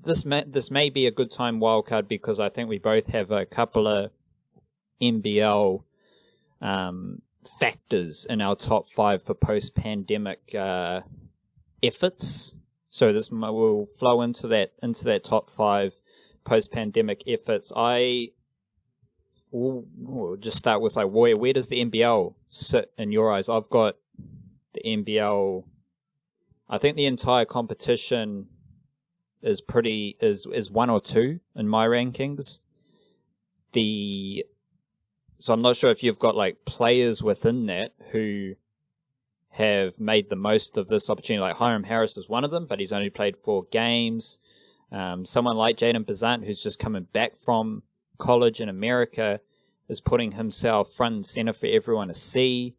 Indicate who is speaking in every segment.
Speaker 1: this may be a good time wildcard because I think we both have a couple of NBL factors in our top 5 for post-pandemic efforts. So this will flow into that top 5 post-pandemic efforts. We'll just start with where does the NBL sit in your eyes? I've got the NBL. I think the entire competition is 1 or 2 in my rankings. So I'm not sure if you've got players within that who have made the most of this opportunity. Like Hiram Harris is one of them, but he's only played 4 games. Someone like Jaden Bazant, who's just coming back from college in America, is putting himself front and center for everyone to see.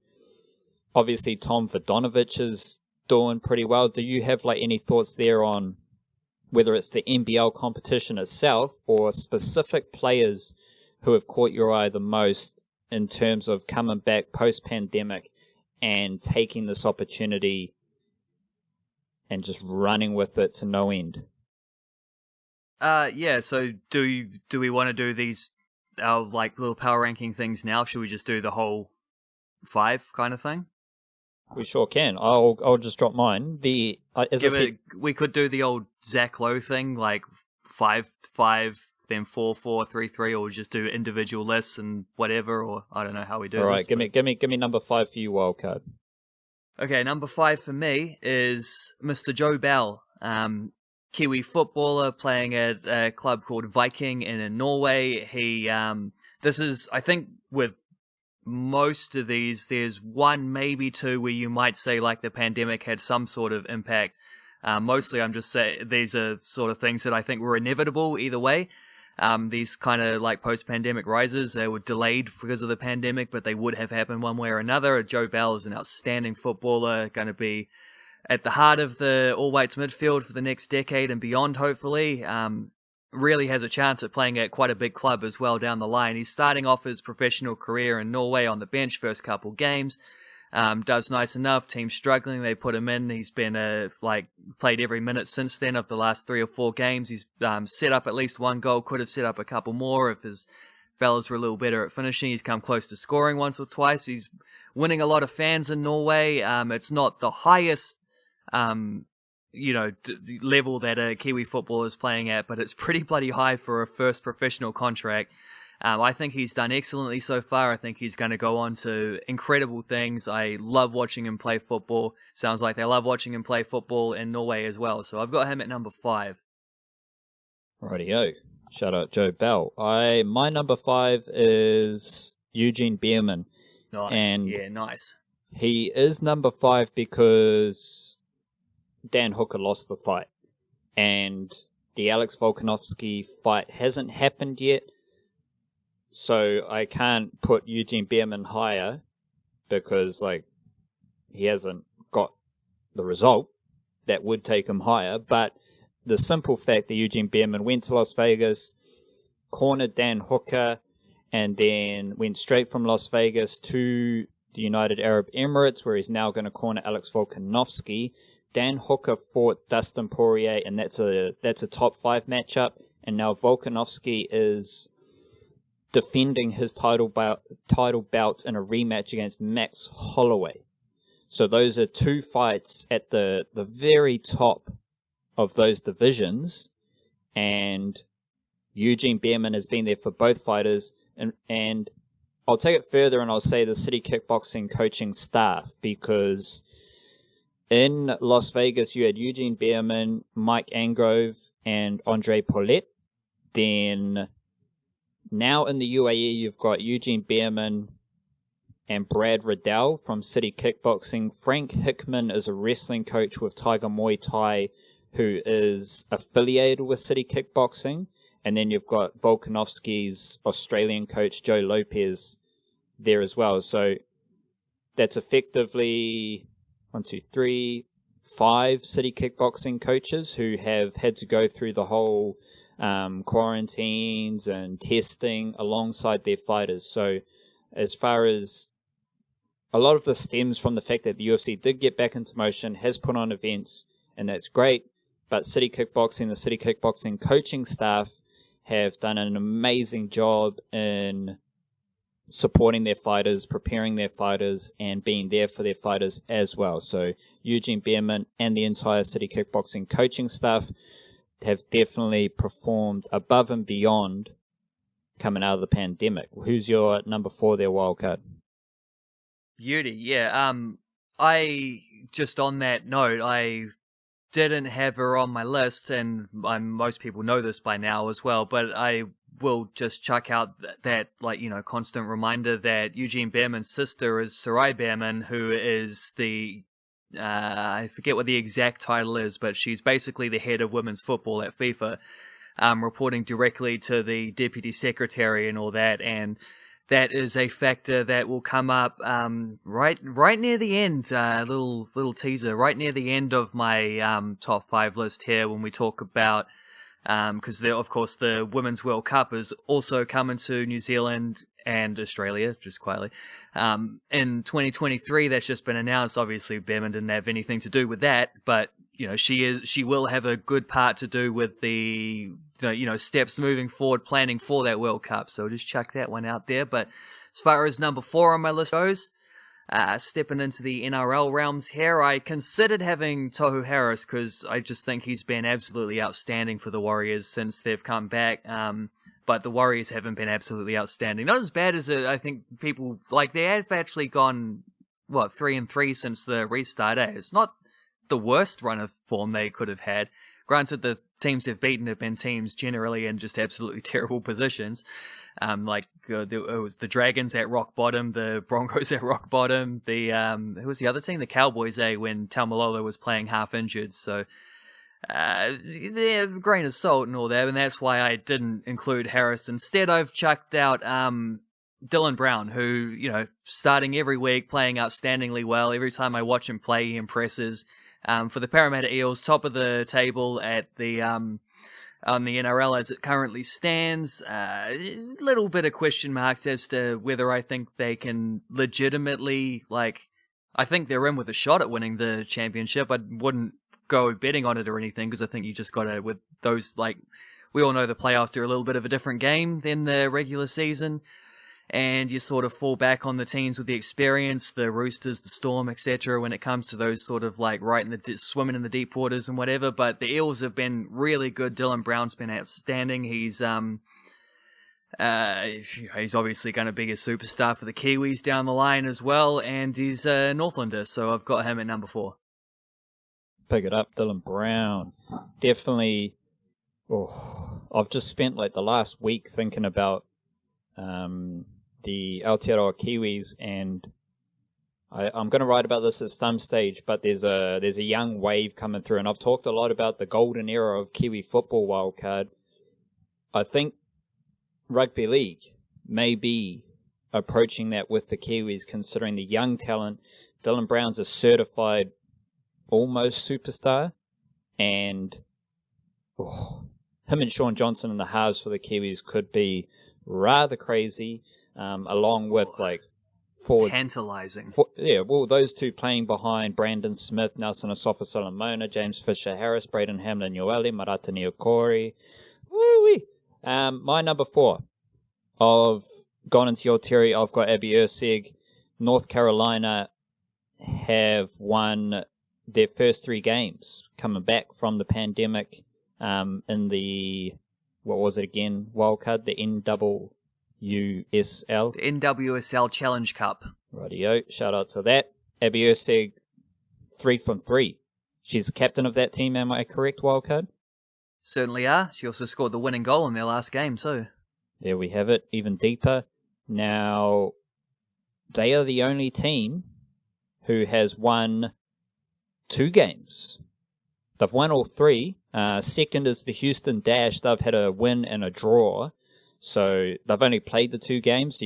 Speaker 1: Obviously, Tom Vodonovich is doing pretty well. Do you have any thoughts there on whether it's the NBL competition itself or specific players who have caught your eye the most in terms of coming back post-pandemic and taking this opportunity and just running with it to no end?
Speaker 2: Yeah, so do we want to do our little power ranking things now? Should we just do the whole 5 kind of thing?
Speaker 1: We sure can. I'll just drop mine. We
Speaker 2: could do the old Zach Lowe thing, 5-5, then 4-4, 3-3, or just do individual lists and whatever, or I don't know how we do it.
Speaker 1: All right, give me number 5 for you, wildcard.
Speaker 2: Okay, number 5 for me is Mr. Joe Bell, Kiwi footballer playing at a club called Viking in Norway. This is, I think, with most of these, there's 1, maybe 2 where you might say the pandemic had some sort of impact. Mostly I'm just saying these are sort of things that I think were inevitable either way. These kind of post-pandemic rises, they were delayed because of the pandemic, but they would have happened one way or another. Joe Bell is an outstanding footballer, going to be at the heart of the All Whites midfield for the next decade and beyond, hopefully. Really has a chance at playing at quite a big club as well down the line. He's starting off his professional career in Norway on the bench first couple games. Does nice enough. Team's struggling. They put him in. He's been played every minute since then of the last 3 or 4 games. He's set up at least 1 goal. Could have set up a couple more if his fellas were a little better at finishing. He's come close to scoring once or twice. He's winning a lot of fans in Norway. It's not the highest level that a Kiwi footballer is playing at, but it's pretty bloody high for a first professional contract. I think he's done excellently so far. I think he's going to go on to incredible things. I love watching him play football. Sounds like they love watching him play football in Norway as well. So I've got him at number 5.
Speaker 1: Rightio. Shout out Joe Bell. My number 5 is Eugene Beerman.
Speaker 2: Nice.
Speaker 1: And
Speaker 2: yeah, nice.
Speaker 1: He is number 5 because Dan Hooker lost the fight. And the Alex Volkanovski fight hasn't happened yet. So I can't put Eugene Beerman higher because he hasn't got the result that would take him higher. But the simple fact that Eugene Beerman went to Las Vegas, cornered Dan Hooker, and then went straight from Las Vegas to the United Arab Emirates, where he's now going to corner Alex Volkanovski. Dan Hooker fought Dustin Poirier, and that's a top 5 matchup. And now Volkanovski is defending his title bout in a rematch against Max Holloway. So those are 2 fights at the very top of those divisions, and Eugene Beerman has been there for both fighters, and I'll take it further and I'll say the City Kickboxing coaching staff, because in Las Vegas you had Eugene Beerman, Mike Angrove, and Andre Paulette. Then now in the UAE, you've got Eugene Beerman and Brad Riddell from City Kickboxing. Frank Hickman is a wrestling coach with Tiger Muay Thai who is affiliated with City Kickboxing. And then you've got Volkanovski's Australian coach, Joe Lopez, there as well. So that's effectively 5 City Kickboxing coaches who have had to go through the whole quarantines and testing alongside their fighters. So as far as a lot of this stems from the fact that the UFC did get back into motion, has put on events, and that's great. but the City Kickboxing coaching staff have done an amazing job in supporting their fighters, preparing their fighters, and being there for their fighters as well. So Eugene Behrman and the entire City Kickboxing coaching staff have definitely performed above and beyond coming out of the pandemic. Who's your number 4 there, Wildcard?
Speaker 2: Beauty, yeah. I, just on that note, I didn't have her on my list, and most people know this by now as well, but I will just chuck out that, constant reminder that Eugene Behrman's sister is Sarai Behrman, who is the, I forget what the exact title is, but she's basically the head of women's football at FIFA, reporting directly to the deputy secretary and all that, and that is a factor that will come up right near the end. Little teaser, right near the end of my top 5 list here when we talk about, because of course the Women's World Cup is also coming to New Zealand and Australia, just quietly. In 2023, that's just been announced. Obviously, Behrman didn't have anything to do with that, but she will have a good part to do with the steps moving forward, planning for that World Cup. So just chuck that one out there. But as far as number 4 on my list goes, stepping into the NRL realms here, I considered having Tohu Harris because I just think he's been absolutely outstanding for the Warriors since they've come back. But the Warriors haven't been absolutely outstanding. Not as bad as I think people like. They have actually gone 3-3 since the restart. It's not the worst run of form they could have had. Granted, the teams they've beaten have been teams generally in just absolutely terrible positions. It was the Dragons at rock bottom, the Broncos at rock bottom, who was the other team? The Cowboys, when Taumalolo was playing half injured. So, grain of salt and all that, and that's why I didn't include Harris. Instead, I've chucked out Dylan Brown, who, starting every week, playing outstandingly well. Every time I watch him play, he impresses. For the Parramatta Eels, top of the table at the on the NRL as it currently stands. Little bit of question marks as to whether I think they can legitimately, I think they're in with a shot at winning the championship. I wouldn't go betting on it or anything because I think you just got to, with those, we all know the playoffs are a little bit of a different game than the regular season. And you sort of fall back on the teams with the experience, the Roosters, the Storm, etc. when it comes to those sort of right in the swimming in the deep waters and whatever. But the Eels have been really good. Dylan Brown's been outstanding. He's obviously going to be a superstar for the Kiwis down the line as well, and he's a Northlander, so I've got him at number 4.
Speaker 1: Pick it up, Dylan Brown. Definitely. I've just spent the last week thinking about the Aotearoa Kiwis, and I'm going to write about this at some stage, but there's a young wave coming through, and I've talked a lot about the golden era of Kiwi football, Wildcard. I think rugby league may be approaching that with the Kiwis, considering the young talent. Dylan Brown's a certified almost superstar, and him and Sean Johnson in the halves for the Kiwis could be rather crazy, along with forward
Speaker 2: tantalizing.
Speaker 1: Those two playing behind Brandon Smith, Nelson Asafa Solomona, James Fisher Harris, Braden Hamlin Yoeli, Marata Niokori. Woo-wee. My number 4 of gone into your Terry, I've got Abby Ursig. North Carolina have won their first 3 games coming back from the pandemic in the, what was it again, Wildcard? The NWUSL?
Speaker 2: The NWSL Challenge Cup.
Speaker 1: Rightio, shout out to that. Abby Ursig, 3 from 3. She's captain of that team, am I correct, Wildcard?
Speaker 2: Certainly are. She also scored the winning goal in their last game, too.
Speaker 1: There we have it, even deeper. Now, they are the only team who has won 2 games. They've won all 3. Second is the Houston Dash. They've had a win and a draw. So they've only played the 2 games,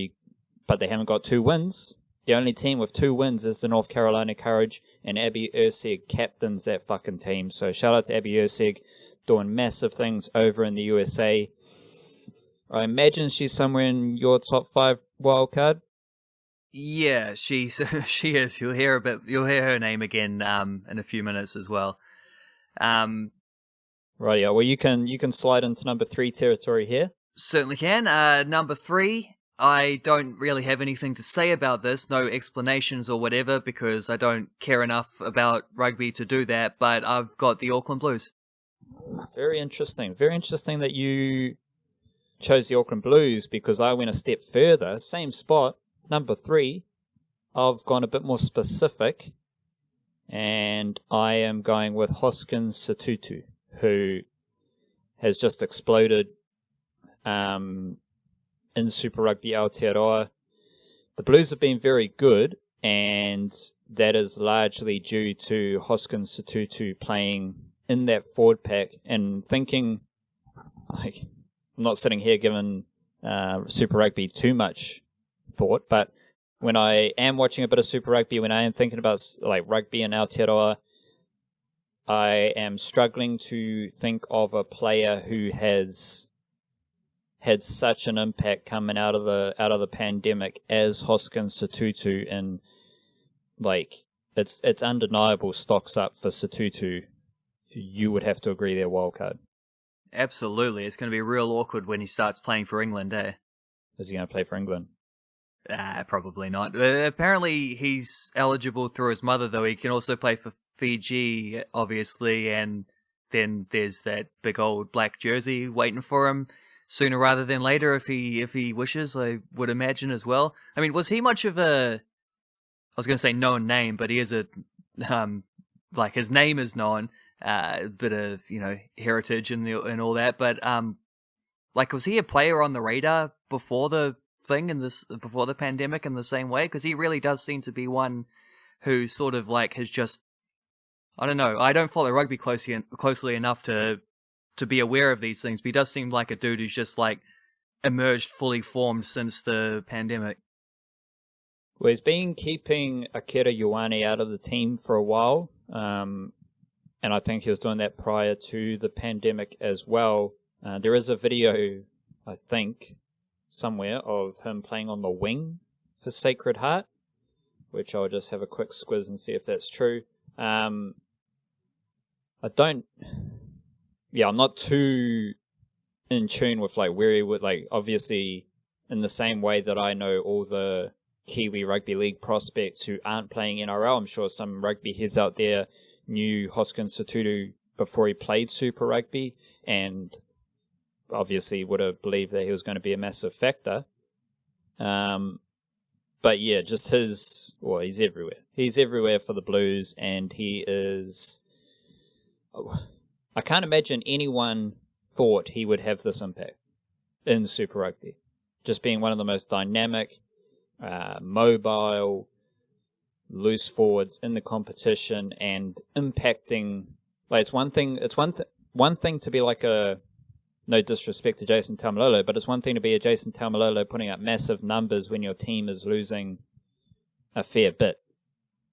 Speaker 1: but they haven't got 2 wins. The only team with 2 wins is the North Carolina Courage, and Abby Ursig captains that fucking team. So shout out to Abby Ursig, doing massive things over in the USA. I imagine she's somewhere in your top 5, Wildcard.
Speaker 2: Yeah, she is. You'll hear her name again in a few minutes as well.
Speaker 1: Right, yeah. Well, you can slide into number 3 territory here.
Speaker 2: Certainly can. Number 3, I don't really have anything to say about this, no explanations or whatever, because I don't care enough about rugby to do that, but I've got the Auckland Blues.
Speaker 1: Very interesting. Very interesting that you chose the Auckland Blues, because I went a step further. Same spot, number 3. I've gone a bit more specific, and I am going with Hoskins Sotutu, who has just exploded in Super Rugby Aotearoa. The Blues have been very good, and that is largely due to Hoskins Sotutu playing in that forward pack and thinking, like, I'm not sitting here giving Super Rugby too much thought, but when I am watching a bit of Super Rugby, when I am thinking about like rugby in Aotearoa, I am struggling to think of a player who has had such an impact coming out of the pandemic as Hoskins Sotutu, and like it's undeniable stocks up for Sotutu. You would have to agree they're wildcard.
Speaker 2: Absolutely. It's going to be real awkward when he starts playing for England, eh?
Speaker 1: Is he going to play for England?
Speaker 2: Probably not. Apparently he's eligible through his mother, though. He can also play for Fiji, obviously, and then there's that big old black jersey waiting for him sooner rather than later if he wishes, I would imagine as well. I mean, was he much of a, I was going to say known name, but he is a, like his name is known, a bit of, heritage and all that, but like, was he a player on the radar before the thing before the pandemic in the same way? Because he really does seem to be one who sort of like has just, I don't know, I don't follow rugby closely enough to be aware of these things, but he does seem like a dude who's just like emerged fully formed since the pandemic.
Speaker 1: Well, he's been keeping Akira Ioane out of the team for a while, and I think he was doing that prior to the pandemic as well. There is a video, I think, somewhere of him playing on the wing for Sacred Heart, which I'll just have a quick squiz and see if that's true. I'm not too in tune with like where he would, like, obviously in the same way that I know all the Kiwi Rugby League prospects who aren't playing NRL. I'm sure some rugby heads out there knew Hoskins Sotutu before he played Super Rugby, and obviously would have believed that he was going to be a massive factor. But yeah, just he's everywhere. He's everywhere for the Blues, and he is... I can't imagine anyone thought he would have this impact in Super Rugby. Just being one of the most dynamic, mobile, loose forwards in the competition and impacting. Like, it's one thing to be like a, no disrespect to Jason Taumalolo, but it's one thing to be a Jason Taumalolo putting up massive numbers when your team is losing a fair bit.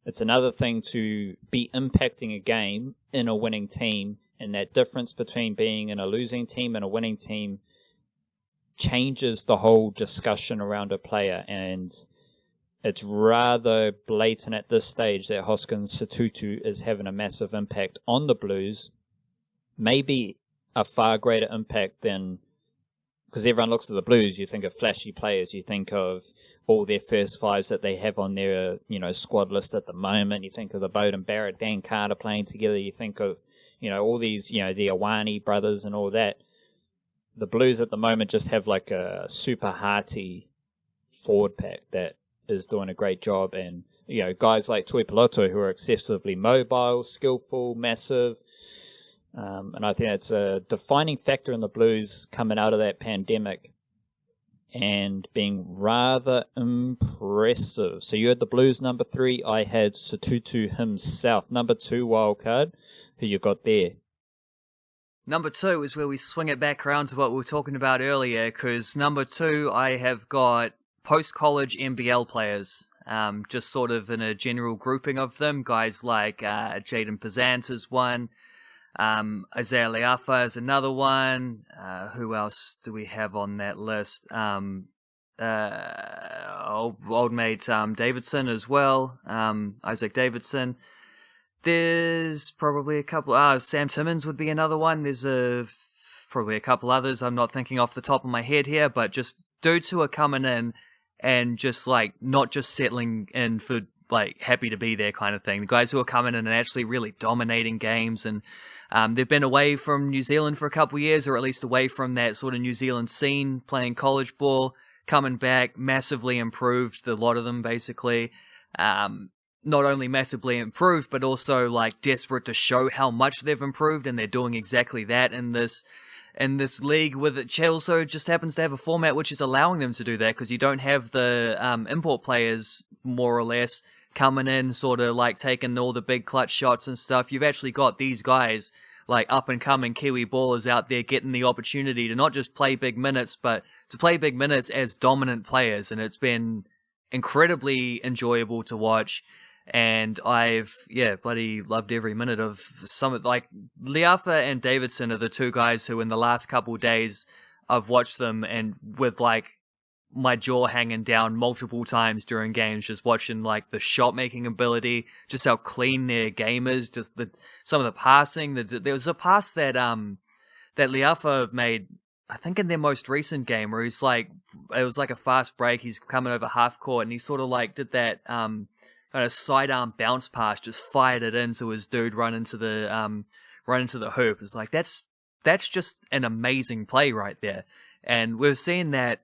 Speaker 1: It's another thing to be impacting a game in a winning team, and that difference between being in a losing team and a winning team changes the whole discussion around a player, and it's rather blatant at this stage that Hoskins Sotutu is having a massive impact on the Blues, maybe a far greater impact than, because everyone looks at the Blues, you think of flashy players, you think of all their first fives that they have on their squad list at the moment, you think of the Bowden Barrett, Dan Carter playing together, you think of all these, the Ioane brothers and all that. The Blues at the moment just have like a super hearty forward pack that is doing a great job, and guys like Tui Piloto who are excessively mobile, skillful, massive, and I think that's a defining factor in the Blues coming out of that pandemic and being rather impressive. So you had the Blues number 3, I had Sotutu himself. Number 2 wildcard, who you got there?
Speaker 2: Number 2 is where we swing it back around to what we were talking about earlier, because number 2, I have got post-college NBL players, just sort of in a general grouping of them. Guys like Jaden Pazant is one, Isaiah Leafa is another one. Who else do we have on that list? Old mate Davidson as well, Isaac Davidson. There's probably a couple. Sam Timmins would be another one. There's probably a couple others I'm not thinking off the top of my head here, but just dudes who are coming in and just like not just settling in for like happy to be there kind of thing. The guys who are coming in and actually really dominating games, and they've been away from New Zealand for a couple of years, or at least away from that sort of New Zealand scene, playing college ball, coming back, massively improved, a lot of them basically. Not only massively improved, but also like desperate to show how much they've improved, and they're doing exactly that in this league. With it, also just happens to have a format which is allowing them to do that, because you don't have the import players more or less coming in, sort of like taking all the big clutch shots and stuff. You've actually got these guys, like up and coming Kiwi ballers out there, getting the opportunity to not just play big minutes, but to play big minutes as dominant players, and it's been incredibly enjoyable to watch. And I've, bloody loved every minute of some of, like, Leafa and Davidson are the two guys who in the last couple of days I've watched them, and with, like, my jaw hanging down multiple times during games, just watching, like, the shot-making ability, just how clean their game is, just some of the passing. There was a pass that Leafa made, I think in their most recent game, where he's, like, it was like a fast break, he's coming over half court, and he sort of, like, did that, kind of sidearm bounce pass, just fired it in so his dude run into the hoop. It's like that's just an amazing play right there, and we're seeing that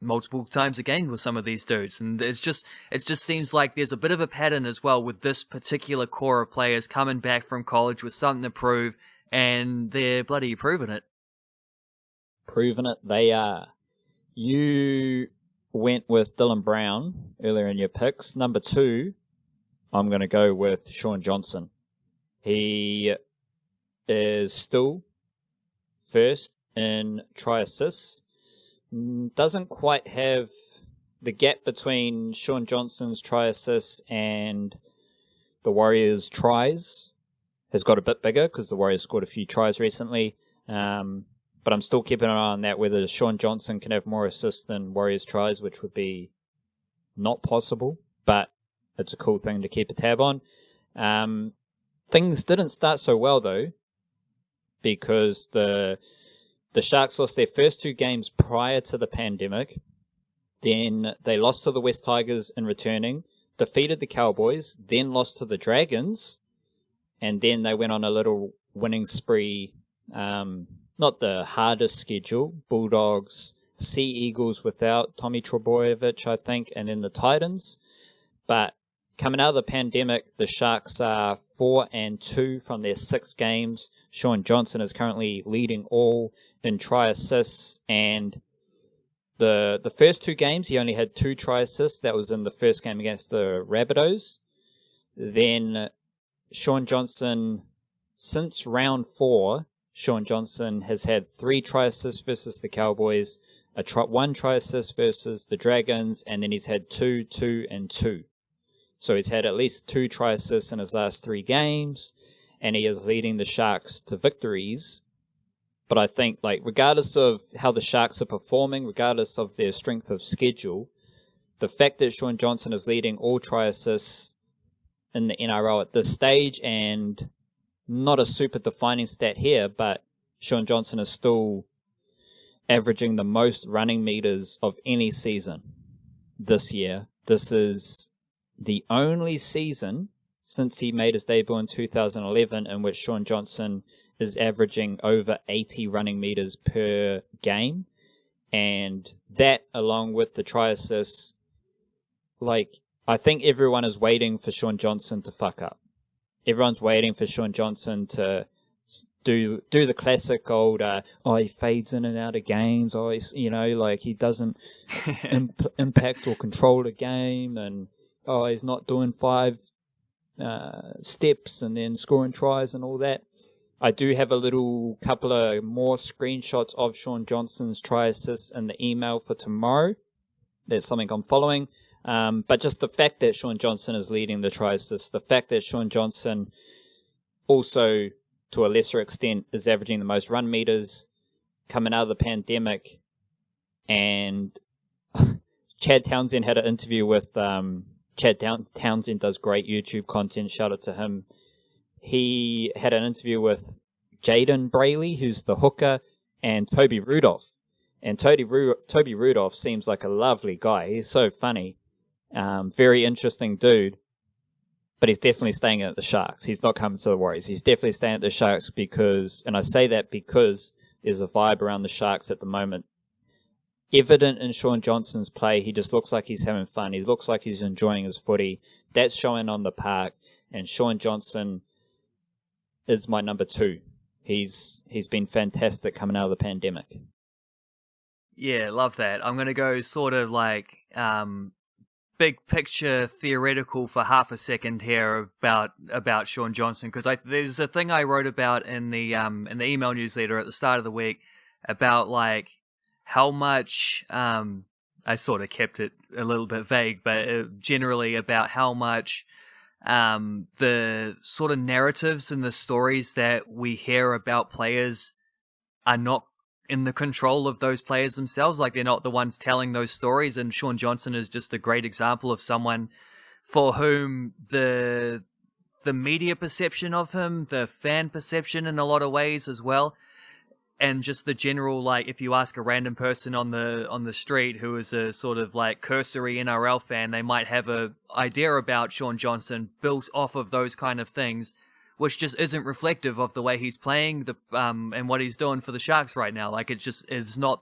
Speaker 2: multiple times again with some of these dudes, and it just seems like there's a bit of a pattern as well with this particular core of players coming back from college with something to prove, and they're bloody proving it.
Speaker 1: Proving it, they are. You went with Dylan Brown earlier in your picks. Number 2. I'm going to go with Sean Johnson. He is still first in try assists. Doesn't quite have the gap between Sean Johnson's try assists and the Warriors' tries has got a bit bigger, because the Warriors scored a few tries recently. But I'm still keeping an eye on that, whether Sean Johnson can have more assists than Warriors' tries, which would be not possible. But it's a cool thing to keep a tab on. Things didn't start so well, though, because the Sharks lost their first 2 games prior to the pandemic. Then they lost to the West Tigers in returning, defeated the Cowboys, then lost to the Dragons, and then they went on a little winning spree. Not the hardest schedule. Bulldogs, Sea Eagles without Tommy Trbojevic, I think, and then the Titans. But coming out of the pandemic, the Sharks are 4-2 from their 6 games. Sean Johnson is currently leading all in try assists, and the first 2 games he only had 2 try assists. That was in the first game against the Rabbitohs. Then Sean Johnson, since round 4, Sean Johnson has had 3 try assists versus the Cowboys, 1 try assist versus the Dragons, and then he's had 2, 2, and 2. So he's had at least 2 try assists in his last 3 games, and he is leading the Sharks to victories. But I think, like, regardless of how the Sharks are performing, regardless of their strength of schedule, the fact that Sean Johnson is leading all try assists in the NRL at this stage, and not a super defining stat here, but Sean Johnson is still averaging the most running meters of any season this year. This is the only season since he made his debut in 2011 in which Sean Johnson is averaging over 80 running meters per game. And that, along with the try assists, like, I think everyone is waiting for Sean Johnson to fuck up. Everyone's waiting for Sean Johnson to do the classic old, he fades in and out of games, he's, like, he doesn't impact or control a game, and he's not doing 5 steps and then scoring tries and all that. I do have a couple of more screenshots of Sean Johnson's try assists in the email for tomorrow. That's something I'm following. But just the fact that Sean Johnson is leading the try assists, the fact that Sean Johnson also, to a lesser extent, is averaging the most run meters coming out of the pandemic. And Chad Townsend had an interview with Chad Townsend does great YouTube content. Shout out to him. he had an interview with Jaden Brayley, who's the hooker, and Toby Rudolph. And Toby Rudolph seems like a lovely guy. He's so funny. Very interesting dude. But he's definitely staying at the Sharks. He's not coming to the Warriors. He's definitely staying at the Sharks because, and I say that because there's a vibe around the Sharks at the moment. Evident in Sean Johnson's play, he just looks like he's having fun. He looks like he's enjoying his footy. That's showing on the park. And Sean Johnson is my number 2. He's been fantastic coming out of the pandemic.
Speaker 2: Yeah, love that. I'm going to go sort of like big picture theoretical for half a second here about Sean Johnson, because there's a thing I wrote about in the email newsletter at the start of the week about like how much I sort of kept it a little bit vague, but generally about how much the sort of narratives and the stories that we hear about players are not in the control of those players themselves. Like, they're not the ones telling those stories, and Sean Johnson is just a great example of someone for whom the media perception of him, the fan perception in a lot of ways as well, and just the general, like, if you ask a random person on the street who is a sort of like cursory NRL fan, they might have a idea about Sean Johnson built off of those kind of things, which just isn't reflective of the way he's playing and what he's doing for the Sharks right now. Like, it's not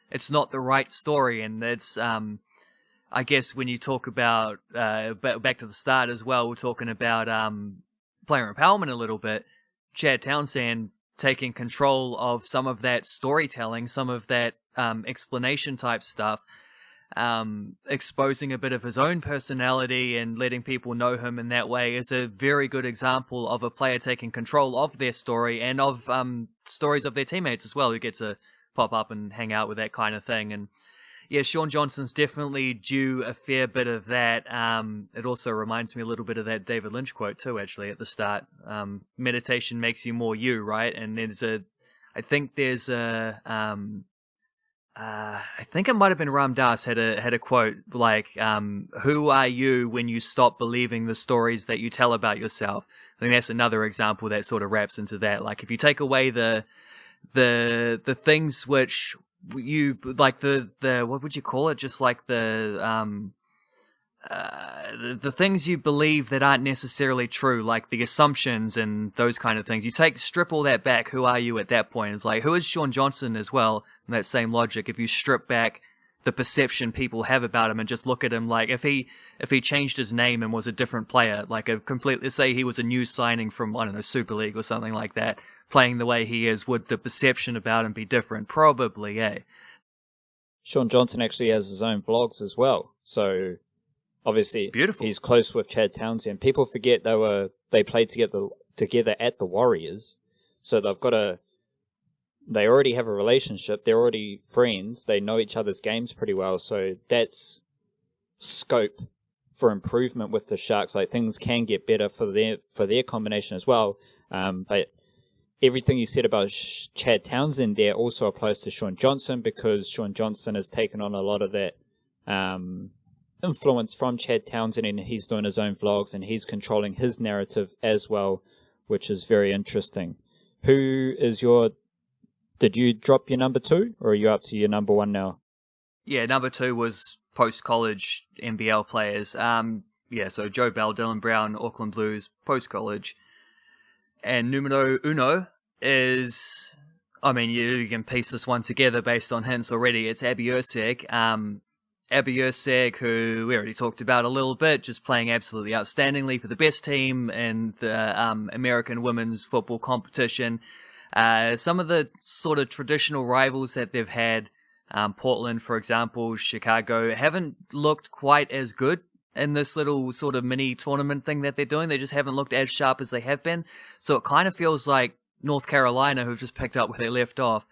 Speaker 2: the right story, and it's I guess when you talk about back to the start as well, we're talking about player empowerment a little bit. Chad Townsend taking control of some of that storytelling, some of that explanation type stuff, exposing a bit of his own personality and letting people know him in that way is a very good example of a player taking control of their story and of stories of their teammates as well, who get to pop up and hang out with that kind of thing. And yeah, Sean Johnson's definitely due a fair bit of that. It also reminds me a little bit of that David Lynch quote too, actually, at the start. Meditation makes you more you, right? And I think it might have been Ram Dass had a quote like, who are you when you stop believing the stories that you tell about yourself? I think that's another example that sort of wraps into that. Like, if you take away the things which you like, the what would you call it? Just like the things you believe that aren't necessarily true, like the assumptions and those kind of things. You strip all that back. Who are you at that point? It's like, who is Sean Johnson as well? In that same logic, if you strip back the perception people have about him and just look at him, like if he changed his name and was a different player, like let's say he was a new signing from, I don't know, Super League or something like that, playing the way he is, would the perception about him be different? Probably, eh?
Speaker 1: Sean Johnson actually has his own vlogs as well, so obviously
Speaker 2: beautiful. He's
Speaker 1: close with Chad Townsend. People forget they played together at the Warriors, so they already have a relationship. They're already friends. They know each other's games pretty well. So that's scope for improvement with the Sharks. Like, things can get better for their combination as well. But everything you said about Chad Townsend there also applies to Sean Johnson, because Sean Johnson has taken on a lot of that influence from Chad Townsend, and he's doing his own vlogs and he's controlling his narrative as well, which is very interesting. Who is Did you drop your number 2, or are you up to your number 1 now?
Speaker 2: Yeah, number 2 was post-college NBL players. So Joe Bell, Dylan Brown, Auckland Blues, post-college. And numero uno is, I mean, you can piece this one together based on hints already. It's Abby Erceg. Abby Erceg, who we already talked about a little bit, just playing absolutely outstandingly for the best team in the American women's football competition. Some of the sort of traditional rivals that they've had, Portland, for example, Chicago, haven't looked quite as good in this little sort of mini tournament thing that they're doing. They just haven't looked as sharp as they have been. So it kind of feels like North Carolina, who've just picked up where they left off,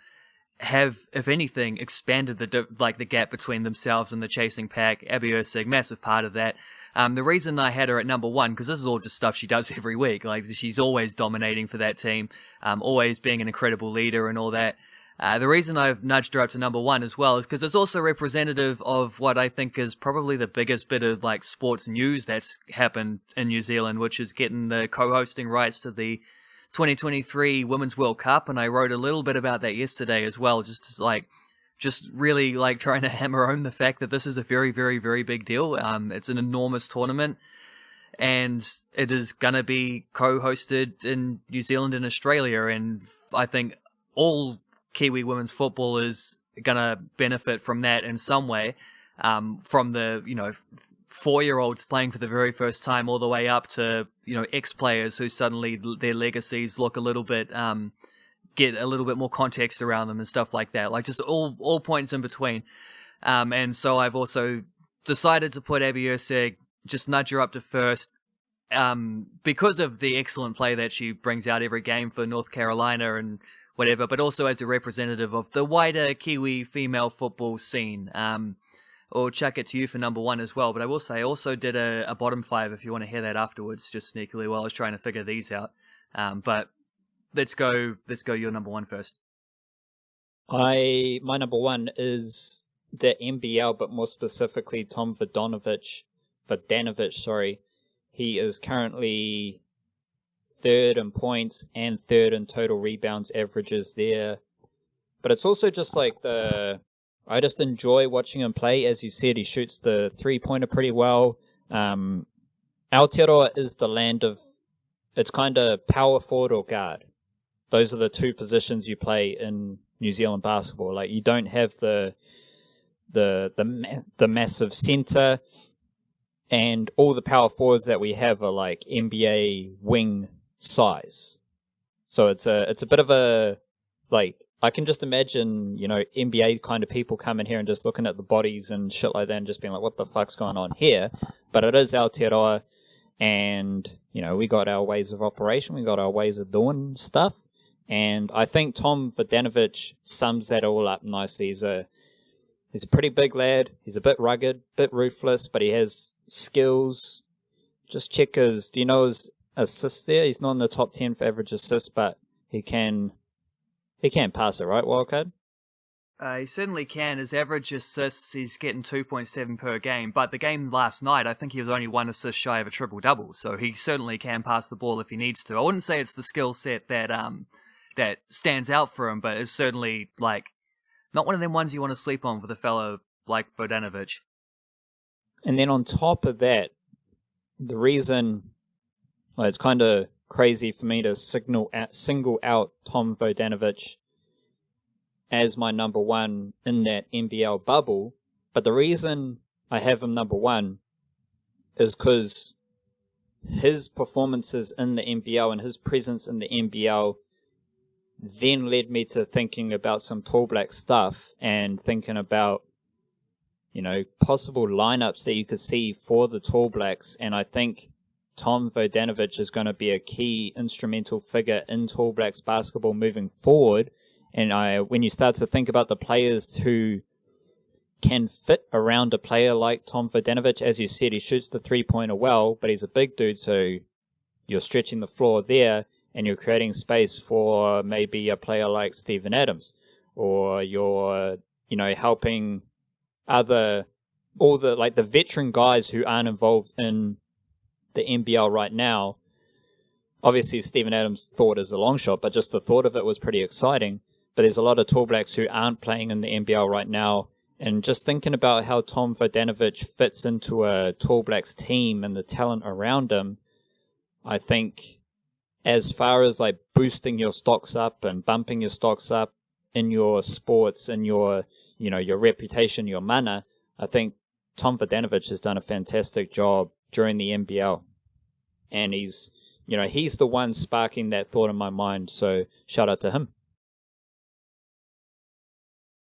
Speaker 2: have, if anything, expanded the gap between themselves and the chasing pack. Abby Erceg, massive part of that. The reason I had her at number 1, because this is all just stuff she does every week. Like, she's always dominating for that team, always being an incredible leader and all that. The reason I've nudged her up to number 1 as well is because it's also representative of what I think is probably the biggest bit of like sports news that's happened in New Zealand, which is getting the co-hosting rights to the 2023 Women's World Cup. And I wrote a little bit about that yesterday as well, just really like trying to hammer home the fact that this is a very, very, very big deal. It's an enormous tournament, and it is going to be co-hosted in New Zealand and Australia. And I think all Kiwi women's football is going to benefit from that in some way, from the, 4-year-olds playing for the very first time all the way up to, ex-players who suddenly their legacies look a little bit, get a little bit more context around them and stuff like that. Like just all points in between. And so I've also decided to put Abby Erceg, just nudge her up to first, because of the excellent play that she brings out every game for North Carolina and whatever, but also as a representative of the wider Kiwi female football scene. Or chuck it to you for number 1 as well. But I will say I also did a bottom 5 if you want to hear that afterwards, just sneakily while I was trying to figure these out. But let's go your number 1 first.
Speaker 1: My number 1 is the NBL, but more specifically Tom Vodanovic. He is currently 3rd in points and 3rd in total rebounds averages there. But it's also just like I just enjoy watching him play. As you said, he shoots the 3-pointer pretty well. Aotearoa is the land of, it's kind of power forward or guard. Those are the 2 positions you play in New Zealand basketball. Like you don't have the massive center, and all the power forwards that we have are like NBA wing size. So it's a bit of a, like, I can just imagine, NBA kind of people coming here and just looking at the bodies and shit like that and just being like, what the fuck's going on here? But it is Aotearoa, and, we got our ways of operation, we got our ways of doing stuff. And I think Tom Vodanovic sums that all up nicely. He's a pretty big lad. He's a bit rugged, bit ruthless, but he has skills. Just check do you know his assists there? He's not in the top 10 for average assists, but he can pass it, right, Wildcard?
Speaker 2: He certainly can. His average assists, he's getting 2.7 per game. But the game last night, I think he was only 1 assist shy of a triple-double. So he certainly can pass the ball if he needs to. I wouldn't say it's the skill set that stands out for him, but it's certainly, like, not one of them ones you want to sleep on with a fellow like Vodanovic.
Speaker 1: And then on top of that, the reason, it's kind of crazy for me to single out Tom Vodanovic as my number 1 in that NBL bubble, but the reason I have him number 1 is because his performances in the NBL and his presence in the NBL then led me to thinking about some Tall Black stuff and thinking about, possible lineups that you could see for the Tall Blacks. And I think Tom Vodanovic is going to be a key instrumental figure in Tall Blacks basketball moving forward. And when you start to think about the players who can fit around a player like Tom Vodanovic, as you said, he shoots the 3-pointer well, but he's a big dude, so you're stretching the floor there. And you're creating space for maybe a player like Steven Adams, or you're, helping all the veteran guys who aren't involved in the NBL right now. Obviously, Steven Adams' thought is a long shot, but just the thought of it was pretty exciting. But there's a lot of Tall Blacks who aren't playing in the NBL right now. And just thinking about how Tom Vodanovic fits into a Tall Blacks team and the talent around him, I think, as far as like boosting your stocks up and bumping your stocks up in your sports and your reputation, your mana, I think Tom Vodanovic has done a fantastic job during the NBL. And he's the one sparking that thought in my mind. So shout out to him.